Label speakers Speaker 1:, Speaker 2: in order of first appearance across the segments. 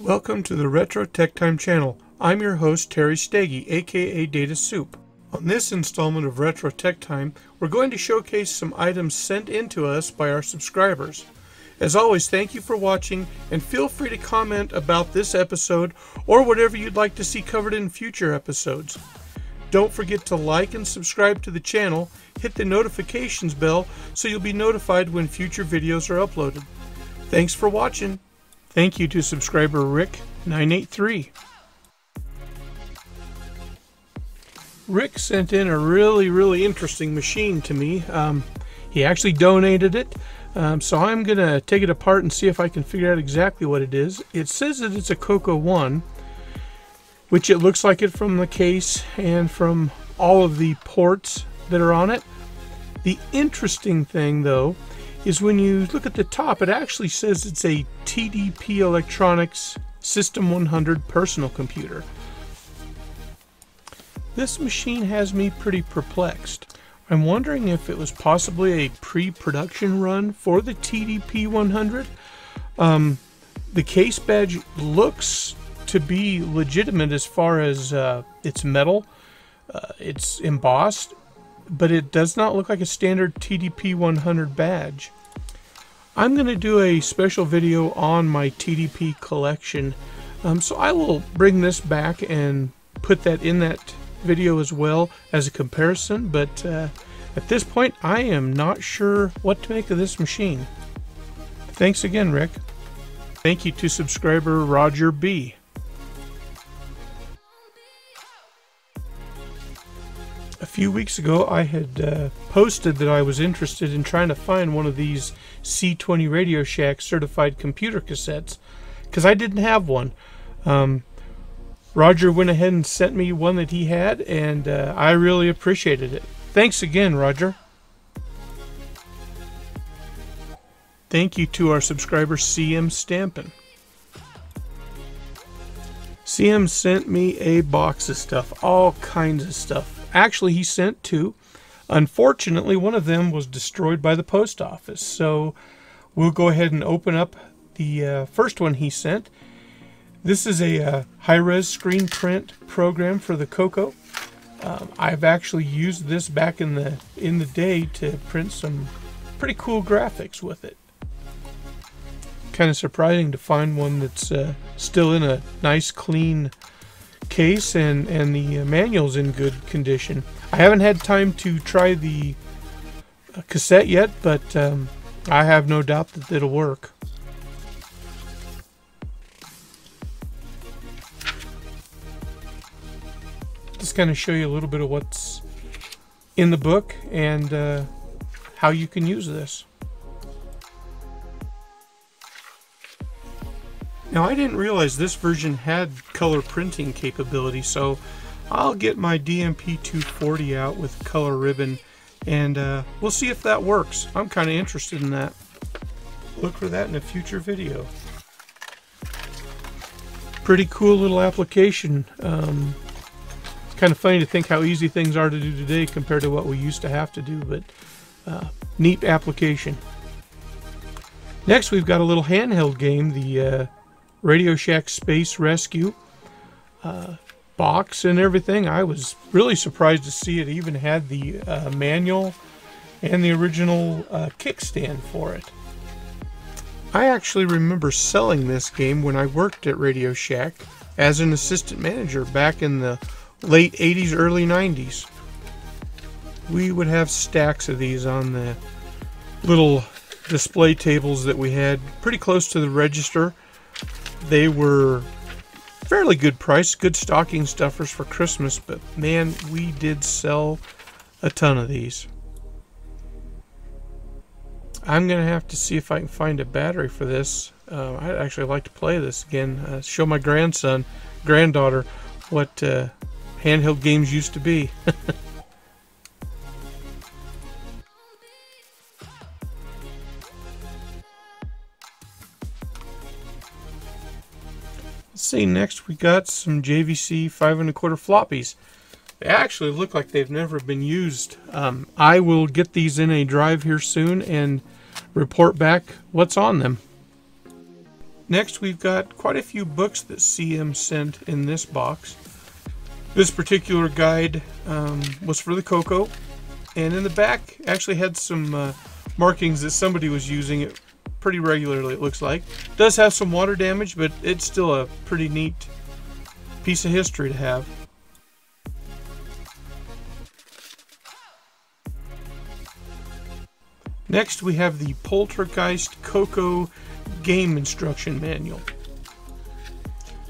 Speaker 1: Welcome to the Retro Tech Time channel. I'm your host, Terry Steggy, aka Data Soup. On this installment of Retro Tech Time, we're going to showcase some items sent in to us by our subscribers. As always, thank you for watching, and feel free to comment about this episode or whatever you'd like to see covered in future episodes. Don't forget to like and subscribe to the channel, hit the notifications bell so you'll be notified when future videos are uploaded. Thanks for watching. Thank you to subscriber Rick983. Rick sent in a really interesting machine to me. He actually donated it, so I'm going to take it apart and see if I can figure out exactly what it is. It says that it's a Coco 1, which it looks like it from the case and from all of the ports that are on it. The interesting thing, though, is when you look at the top, it actually says it's a TDP Electronics System 100 personal computer. This machine has me pretty perplexed. I'm wondering if it was possibly a pre-production run for the TDP 100. The case badge looks to be legitimate as far as it's metal. It's embossed, but it does not look like a standard TDP 100 badge. I'm going to do a special video on my TDP collection, so I will bring this back and put that in that video as well as a comparison, but at this point I am not sure what to make of this machine. Thanks again, Rick. Thank you to subscriber Roger B. A few weeks ago I had posted that I was interested in trying to find one of these C20 Radio Shack certified computer cassettes because I didn't have one. Roger went ahead and sent me one that he had, and I really appreciated it. Thanks again, Roger. Thank you to our subscriber CM Stampin'. CM sent me a box of stuff, all kinds of stuff. Actually, he sent two. Unfortunately, one of them was destroyed by the post office, so we'll go ahead and open up the first one he sent. This is a high-res screen print program for the Coco. I've actually used this back in the day to print some pretty cool graphics with it. Kind of surprising to find one that's still in a nice, clean case, and the manual's in good condition. I haven't had time to try the cassette yet, but I have no doubt that it'll work. Just kind of show you a little bit of what's in the book and how you can use this. Now, I didn't realize this version had color printing capability, so I'll get my DMP-240 out with color ribbon, and we'll see if that works. I'm kind of interested in that. Look for that in a future video. Pretty cool little application. It's kind of funny to think how easy things are to do today compared to what we used to have to do, but neat application. Next, we've got a little handheld game, the Radio Shack Space Rescue box and everything. I was really surprised to see it even had the manual and the original kickstand for it. I actually remember selling this game when I worked at Radio Shack as an assistant manager back in the late 80s, early 90s. We would have stacks of these on the little display tables that we had pretty close to the register. They were fairly good price, good stocking stuffers for Christmas, but man, we did sell a ton of these. I'm going to have to see if I can find a battery for this. I'd actually like to play this again, show my granddaughter what handheld games used to be. Let's see, next we got some JVC 5 1/4 floppies. They actually look like they've never been used. I will get these in a drive here soon and report back what's on them. Next, we've got quite a few books that CM sent in this box. This particular guide was for the Coco, and in the back actually had some markings that somebody was using it pretty regularly, it looks like. It does have some water damage, but it's still a pretty neat piece of history to have. Next, we have the Poltergeist Coco Game Instruction Manual.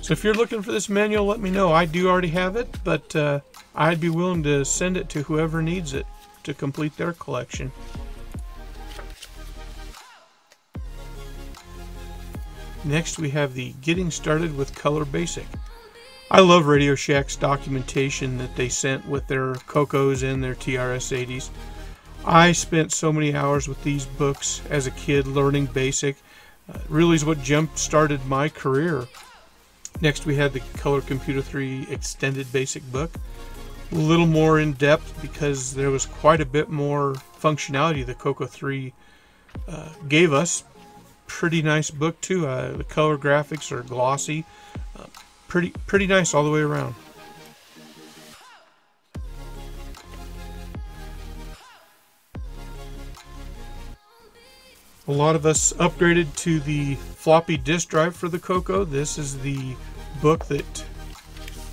Speaker 1: So if you're looking for this manual, let me know. I do already have it, but I'd be willing to send it to whoever needs it to complete their collection. Next, we have the Getting Started with Color Basic. I love Radio Shack's documentation that they sent with their Cocos and their TRS-80s. I spent so many hours with these books as a kid learning Basic. Really is what jump-started my career. Next, we had the Color Computer 3 Extended Basic book. A little more in-depth because there was quite a bit more functionality the Coco 3 gave us. Pretty nice book too. The color graphics are glossy. Pretty nice all the way around. A lot of us upgraded to the floppy disk drive for the Coco. This is the book that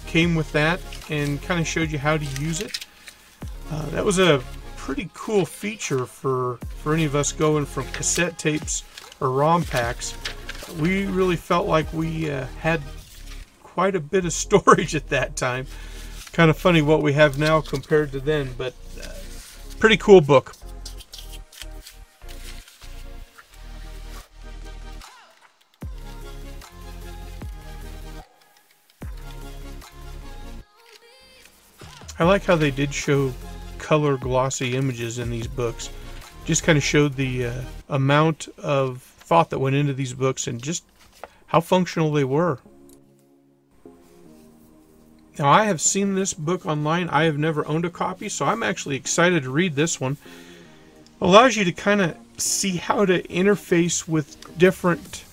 Speaker 1: came with that and kind of showed you how to use it. That was a pretty cool feature for any of us going from cassette tapes or ROM packs. We really felt like we had quite a bit of storage at that time. Kind of funny what we have now compared to then, but pretty cool book. I like how they did show color glossy images in these books. Just kind of showed the amount of thought that went into these books and just how functional they were. Now, I have seen this book online. I have never owned a copy, so I'm actually excited to read this one. It allows you to kind of see how to interface with different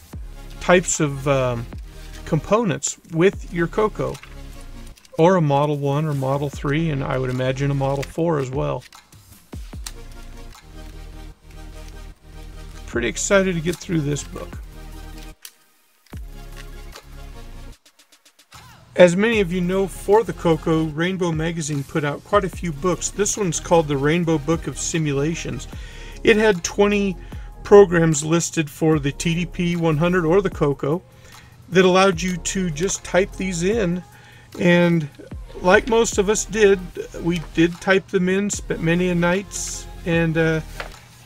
Speaker 1: types of components with your Coco, or a Model 1 or Model 3, and I would imagine a Model 4 as well. Pretty excited to get through this book. As many of you know, for the Coco, Rainbow Magazine put out quite a few books. This one's called the Rainbow Book of Simulations. It had 20 programs listed for the TDP-100 or the Coco that allowed you to just type these in, and like most of us did, we did type them in, spent many a nights, and to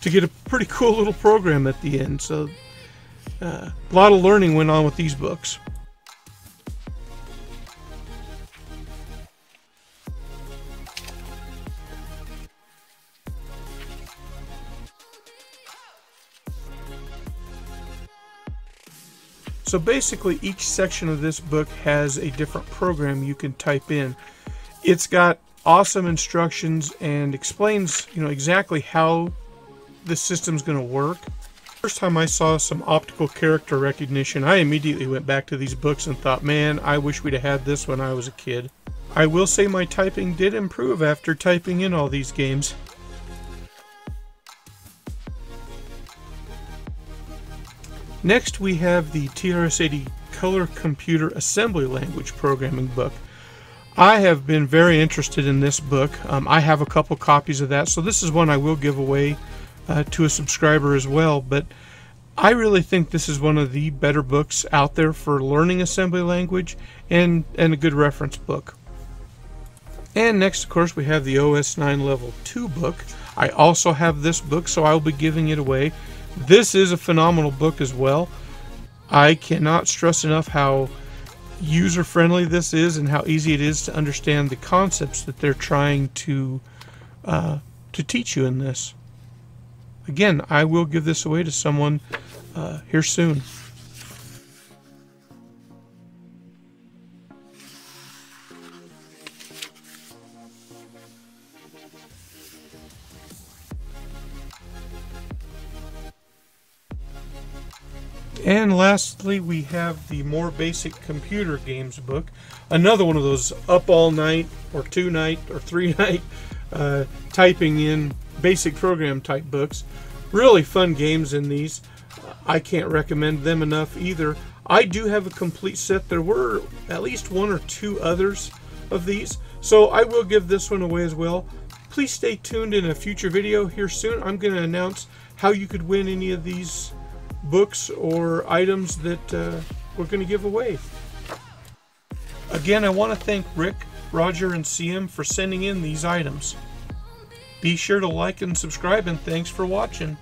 Speaker 1: get a pretty cool little program at the end. So a lot of learning went on with these books. So basically, each section of this book has a different program you can type in. It's got awesome instructions and explains, exactly how the system's going to work. First time I saw some optical character recognition, I immediately went back to these books and thought, man, I wish we'd have had this when I was a kid. I will say my typing did improve after typing in all these games. Next, we have the TRS-80 Color Computer Assembly Language Programming book. I have been very interested in this book. I have a couple copies of that, so this is one I will give away to a subscriber as well. But I really think this is one of the better books out there for learning assembly language, and a good reference book. And next, of course, we have the Os9 Level 2 book. I also have this book, so I'll be giving it away. This is a phenomenal book as well. I cannot stress enough how user-friendly this is and how easy it is to understand the concepts that they're trying to teach you in this. Again, I will give this away to someone here soon. And lastly, we have the More Basic Computer Games book. Another one of those up all night or 2-night or 3-night typing in basic program type books. Really fun games in these. I can't recommend them enough either. I do have a complete set. There were at least 1 or 2 others of these, so I will give this one away as well. Please stay tuned in a future video here soon. I'm going to announce how you could win any of these books or items that we're going to give away. Again, I want to thank Rick, Roger, and CM for sending in these items. Be sure to like and subscribe, and thanks for watching.